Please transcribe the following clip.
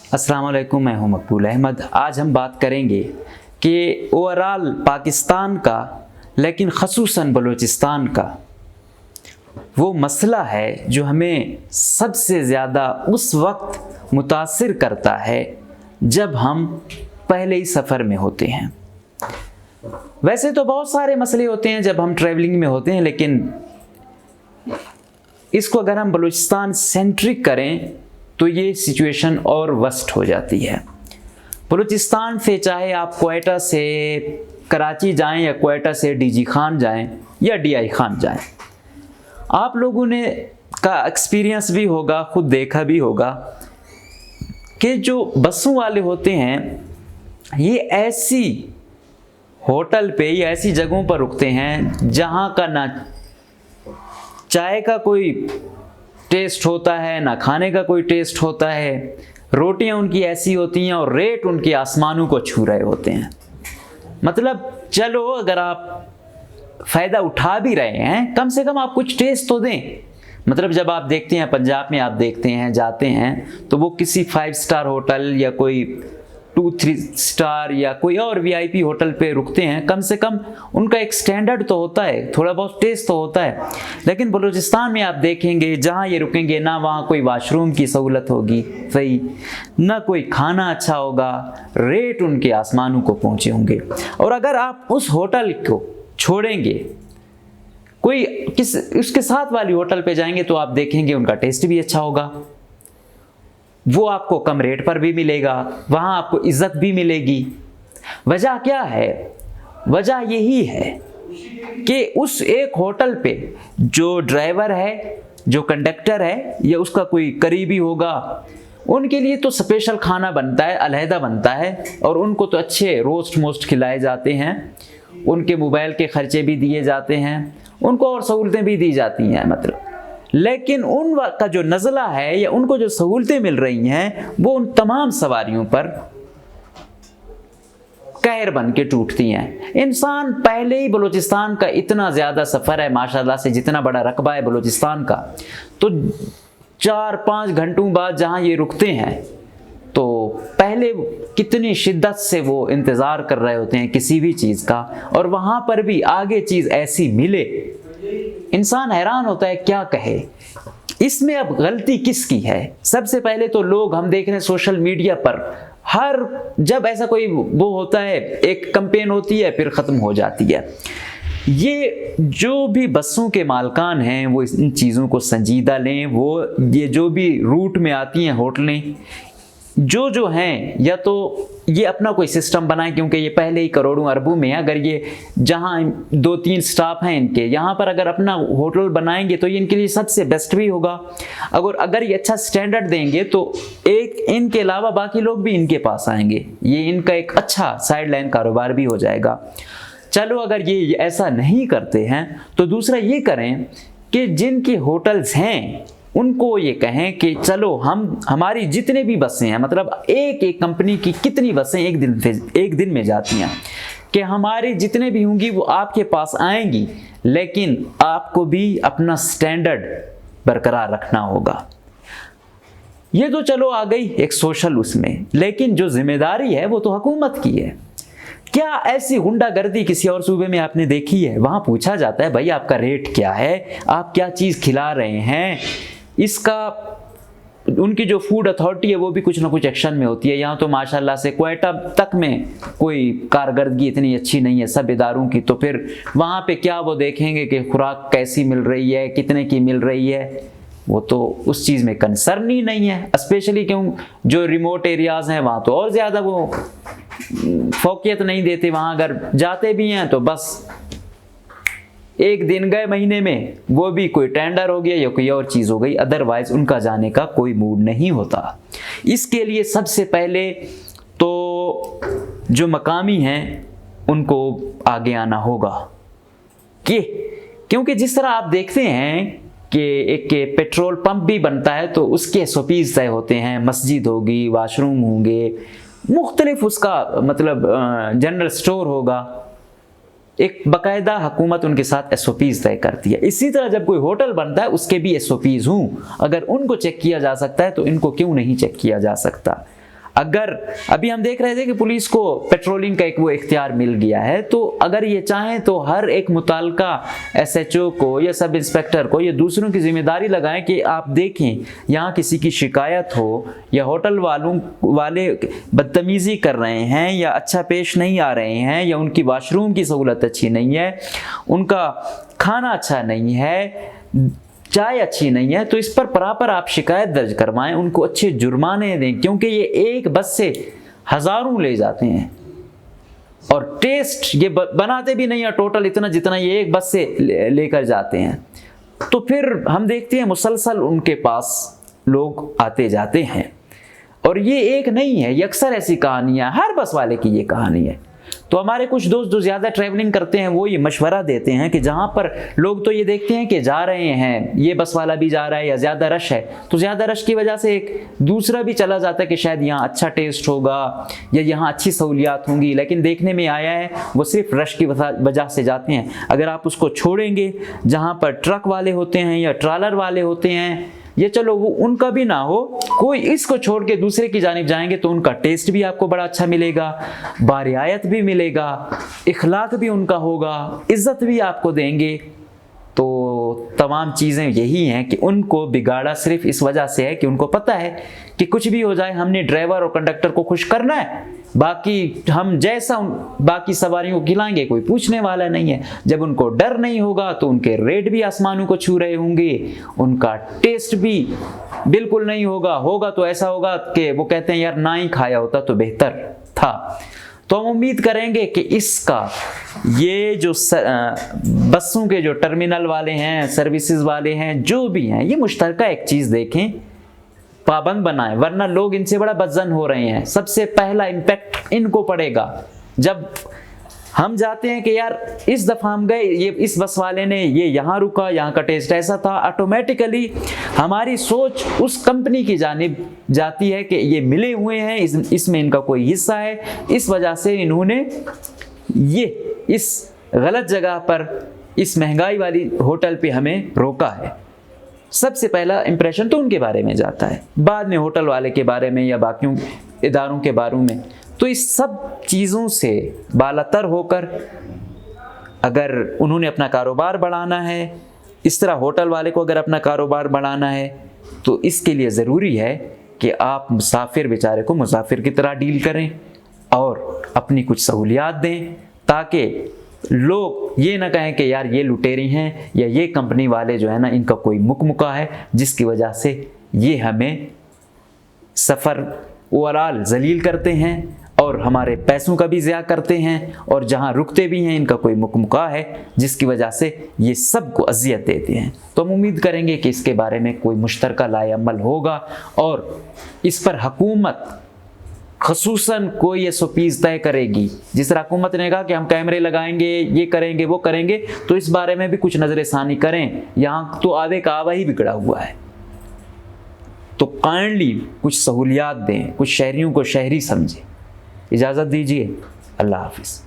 अस्सलाम वालेकुम, मैं हूं मकबूल अहमद। आज हम बात करेंगे कि ओवरऑल पाकिस्तान का, लेकिन ख़ुसूसन बलूचिस्तान का वो मसला है जो हमें सबसे ज़्यादा उस वक्त मुतासिर करता है जब हम पहले ही सफ़र में होते हैं। वैसे तो बहुत सारे मसले होते हैं जब हम ट्रैवलिंग में होते हैं, लेकिन इसको अगर हम बलूचिस्तान सेंट्रिक करें तो ये सिचुएशन और वर्स्ट हो जाती है। बलूचिस्तान से चाहे आप क्वेटा से कराची जाएं या क्वेटा से डीजी खान जाएं या डीआई खान जाएं, आप लोगों ने का एक्सपीरियंस भी होगा, खुद देखा भी होगा कि जो बसों वाले होते हैं ये ऐसी होटल पे या ऐसी जगहों पर रुकते हैं जहाँ का ना चाय का कोई टेस्ट होता है, ना खाने का कोई टेस्ट होता है। रोटियां उनकी ऐसी होती हैं और रेट उनके आसमानों को छू रहे होते हैं। मतलब चलो, अगर आप फ़ायदा उठा भी रहे हैं, कम से कम आप कुछ टेस्ट तो दें। मतलब जब आप देखते हैं पंजाब में, आप देखते हैं जाते हैं तो वो किसी 5 स्टार होटल या कोई 2-3 स्टार या कोई और वीआईपी होटल पे रुकते हैं, कम से कम उनका एक स्टैंडर्ड तो होता है, थोड़ा बहुत टेस्ट तो होता है। लेकिन बलूचिस्तान में आप देखेंगे जहाँ ये रुकेंगे ना वहाँ कोई वाशरूम की सहूलत होगी सही, ना कोई खाना अच्छा होगा, रेट उनके आसमानों को पहुँचे होंगे। और अगर आप उस होटल को छोड़ेंगे, कोई उसके साथ वाली होटल पे जाएंगे तो आप देखेंगे उनका टेस्ट भी अच्छा होगा, वो आपको कम रेट पर भी मिलेगा, वहाँ आपको इज्जत भी मिलेगी। वजह क्या है? वजह यही है कि उस एक होटल पे जो ड्राइवर है, जो कंडक्टर है या उसका कोई करीबी होगा, उनके लिए तो स्पेशल खाना बनता है, अलहदा बनता है, और उनको तो अच्छे रोस्ट मोस्ट खिलाए जाते हैं, उनके मोबाइल के खर्चे भी दिए जाते हैं, उनको और सहूलतें भी दी जाती हैं। मतलब लेकिन उन का जो नज़ला है या उनको जो सहूलतें मिल रही हैं वो उन तमाम सवारियों पर कहर बन के टूटती हैं। इंसान पहले ही बलूचिस्तान का इतना ज़्यादा सफ़र है माशाल्लाह से, जितना बड़ा रकबा है बलूचिस्तान का, तो 4-5 घंटों बाद जहाँ ये रुकते हैं तो पहले कितनी शिद्दत से वो इंतज़ार कर रहे होते हैं किसी भी चीज़ का, और वहाँ पर भी आगे चीज़ ऐसी मिले, इंसान हैरान होता है क्या कहे। इसमें अब गलती किसकी है? सबसे पहले तो लोग, हम देख रहे हैं सोशल मीडिया पर हर जब ऐसा कोई वो होता है, एक कैंपेन होती है फिर ख़त्म हो जाती है। ये जो भी बसों के मालकान हैं वो इन चीज़ों को संजीदा लें। वो ये जो भी रूट में आती हैं होटलें जो हैं, या तो ये अपना कोई सिस्टम बनाएं, क्योंकि ये पहले ही करोड़ों अरबों में है। अगर ये जहाँ 2-3 स्टाफ हैं इनके, यहाँ पर अगर अपना होटल बनाएंगे तो ये इनके लिए सबसे बेस्ट भी होगा। अगर ये अच्छा स्टैंडर्ड देंगे तो एक इनके अलावा बाकी लोग भी इनके पास आएंगे, ये इनका एक अच्छा साइड लाइन कारोबार भी हो जाएगा। चलो, अगर ये ऐसा नहीं करते हैं तो दूसरा ये करें कि जिनके होटल्स हैं उनको ये कहें कि चलो हमारी जितने भी बसें हैं, मतलब एक कंपनी की कितनी बसें एक दिन में जाती हैं, कि हमारी जितने भी होंगी वो आपके पास आएंगी, लेकिन आपको भी अपना स्टैंडर्ड बरकरार रखना होगा। ये तो चलो आ गई एक सोशल उसमें, लेकिन जो जिम्मेदारी है वो तो हुकूमत की है। क्या ऐसी गुंडागर्दी किसी और सूबे में आपने देखी है? वहाँ पूछा जाता है भाई आपका रेट क्या है, आप क्या चीज़ खिला रहे हैं, इसका उनकी जो फूड अथॉरिटी है वो भी कुछ ना कुछ एक्शन में होती है। यहाँ तो माशाल्लाह से क्वेटा तक में कोई कारकर्दगी इतनी अच्छी नहीं है सब इदारों की, तो फिर वहाँ पे क्या वो देखेंगे कि खुराक कैसी मिल रही है, कितने की मिल रही है, वो तो उस चीज़ में कंसर्न ही नहीं है। स्पेशली क्यों जो रिमोट एरियाज़ हैं वहाँ तो और ज़्यादा वो फोकियत नहीं देते। वहाँ अगर जाते भी हैं तो बस एक दिन गए महीने में, वो भी कोई टेंडर हो गया या कोई और चीज़ हो गई, अदरवाइज उनका जाने का कोई मूड नहीं होता। इसके लिए सबसे पहले तो जो मकामी हैं उनको आगे आना होगा, क्योंकि जिस तरह आप देखते हैं कि एक पेट्रोल पंप भी बनता है तो उसके SOPs तय होते हैं, मस्जिद होगी, वाशरूम होंगे, मुख्तलिफ उसका मतलब जनरल स्टोर होगा, एक बाकायदा हुकूमत उनके साथ SOPs तय करती है। इसी तरह जब कोई होटल बनता है उसके भी SOPs हों, अगर उनको चेक किया जा सकता है तो इनको क्यों नहीं चेक किया जा सकता। अगर अभी हम देख रहे थे कि पुलिस को पेट्रोलिंग का एक वो इख्तियार मिल गया है, तो अगर ये चाहें तो हर एक मुताल्लिका SHO को या सब इंस्पेक्टर को या दूसरों की जिम्मेदारी लगाएं कि आप देखें यहाँ किसी की शिकायत हो या होटल वाले बदतमीज़ी कर रहे हैं या अच्छा पेश नहीं आ रहे हैं या उनकी वाशरूम की सहूलत अच्छी नहीं है, उनका खाना अच्छा नहीं है, चाय अच्छी नहीं है, तो इस पर प्रॉपर आप शिकायत दर्ज करवाएं, उनको अच्छे जुर्माने दें, क्योंकि ये एक बस से हज़ारों ले जाते हैं और टेस्ट ये बनाते भी नहीं है टोटल इतना जितना ये एक बस से लेकर जाते हैं। तो फिर हम देखते हैं मुसलसल उनके पास लोग आते जाते हैं। और ये एक नहीं है, ये अक्सर ऐसी कहानियाँ, हर बस वाले की ये कहानी है। तो हमारे कुछ दोस्त जो ज़्यादा ट्रैवलिंग करते हैं वो ये मशवरा देते हैं कि जहाँ पर लोग तो ये देखते हैं कि जा रहे हैं, ये बस वाला भी जा रहा है या ज़्यादा रश है, तो ज़्यादा रश की वजह से एक दूसरा भी चला जाता है कि शायद यहाँ अच्छा टेस्ट होगा या यहाँ अच्छी सहूलियात होंगी, लेकिन देखने में आया है वो सिर्फ रश की वजह से जाते हैं। अगर आप उसको छोड़ेंगे जहाँ पर ट्रक वाले होते हैं या ट्रालर वाले होते हैं, ये चलो वो उनका भी ना हो, कोई इसको छोड़ के दूसरे की जानिब जाएंगे तो उनका टेस्ट भी आपको बड़ा अच्छा मिलेगा, बारियात भी मिलेगा, इखलाक भी उनका होगा, इज्जत भी आपको देंगे। तो तमाम चीज़ें यही हैं कि उनको बिगाड़ा सिर्फ इस वजह से है कि उनको पता है कि कुछ भी हो जाए हमने ड्राइवर और कंडक्टर को खुश करना है, बाकी हम जैसा बाकी सवारियों को खिलाएंगे कोई पूछने वाला नहीं है। जब उनको डर नहीं होगा तो उनके रेट भी आसमानों को छू रहे होंगे, उनका टेस्ट भी बिल्कुल नहीं होगा तो ऐसा होगा कि वो कहते हैं यार ना ही खाया होता तो बेहतर था। तो हम उम्मीद करेंगे कि इसका ये जो बसों के जो टर्मिनल वाले हैं, सर्विसेज वाले हैं, जो भी हैं, ये मुश्तरका एक चीज़ देखें, पाबंद बनाएं, वरना लोग इनसे बड़ा बदजन हो रहे हैं। सबसे पहला इम्पैक्ट इनको पड़ेगा। जब हम जाते हैं कि यार इस दफ़ा हम गए, ये इस बस वाले ने ये यहाँ रुका, यहाँ का टेस्ट ऐसा था, ऑटोमेटिकली हमारी सोच उस कंपनी की जानिब जाती है कि ये मिले हुए हैं, इसमें इनका कोई हिस्सा है, इस वजह से इन्होंने ये इस गलत जगह पर इस महंगाई वाली होटल पे हमें रोका है। सबसे पहला इंप्रेशन तो उनके बारे में जाता है, बाद में होटल वाले के बारे में या बाकियों इदारों के बारे में। तो इस सब चीज़ों से बालातर होकर अगर उन्होंने अपना कारोबार बढ़ाना है, इस तरह होटल वाले को अगर अपना कारोबार बढ़ाना है, तो इसके लिए ज़रूरी है कि आप मुसाफिर बेचारे को मुसाफिर की तरह डील करें और अपनी कुछ सहूलियात दें, ताकि लोग ये ना कहें कि यार ये लुटेरी हैं या ये कंपनी वाले जो है ना इनका कोई मुकमुका है जिसकी वजह से ये हमें सफ़र ओवरऑल जलील करते हैं और हमारे पैसों का भी ज़िया करते हैं, और जहाँ रुकते भी हैं इनका कोई मुकमुका है जिसकी वजह से ये सबको अजियत देते हैं। तो हम उम्मीद करेंगे कि इसके बारे में कोई मुश्तरका लाएअमल होगा और इस पर हुकूमत खसूसन कोई SOPs तय करेगी। जिस तरह हुकूमत ने कहा कि हम कैमरे लगाएंगे, ये करेंगे, वो करेंगे, तो इस बारे में भी कुछ नज़रसानी करें। यहाँ तो आवे का आवा ही बिगड़ा हुआ है, तो काइंडली कुछ सहूलियात दें, कुछ शहरियों को शहरी समझें। इजाज़त दीजिए, अल्लाह हाफिज़।